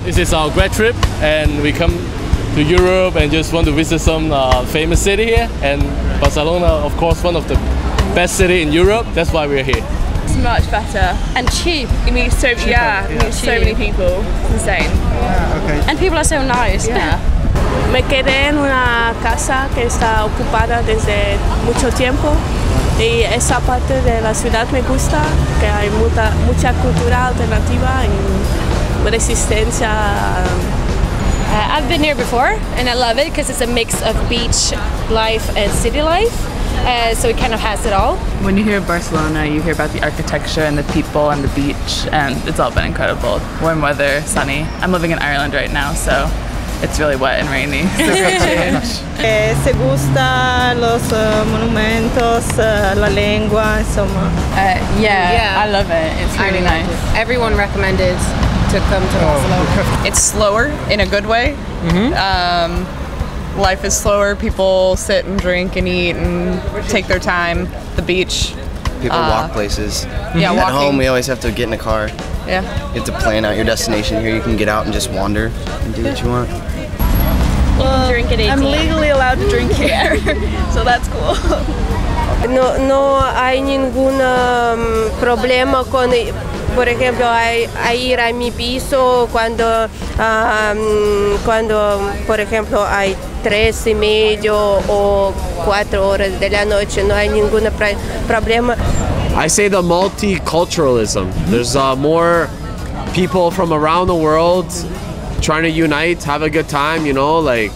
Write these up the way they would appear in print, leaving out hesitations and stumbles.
This is our grad trip, and we come to Europe and just want to visit some famous city here. And Barcelona, of course, one of the best city in Europe. That's why we're here. It's much better and cheap. You meet so many people. It's insane. Okay. And people are so nice. Yeah. Me quedé en una casa que está ocupada desde mucho tiempo y esa parte de la ciudad me gusta, que hay mucha cultura alternativa y resistencia. I've been here before and I love it because it's a mix of beach life and city life. So it kind of has it all. When you hear Barcelona, you hear about the architecture and the people and the beach, and it's all been incredible. Warm weather, sunny. I'm living in Ireland right now, so it's really wet and rainy. It's a great change. Se gusta los monumentos, la lengua, insomma. Yeah, I love it. It's really nice. Everyone recommended to come to Barcelona. It's slower in a good way. Life is slower. People sit and drink and eat and take their time. The beach. People walk places. Yeah, At walking. home, we always have to get in a car. Yeah. You have to plan out your destination. Here, you can get out and just wander and do what you want. Well, drink at 18. I'm legally allowed to drink here, so that's cool. No hay ningún problema con, por ejemplo, a ir a mi piso cuando, por ejemplo, hay 3:30 o 4 horas de la noche. No hay ningún problema. I say the multiculturalism. There's more people from around the world trying to unite, have a good time, you know, like.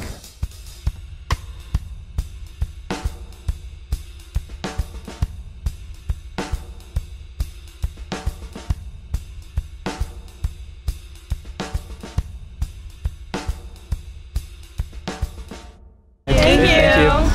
Thank you.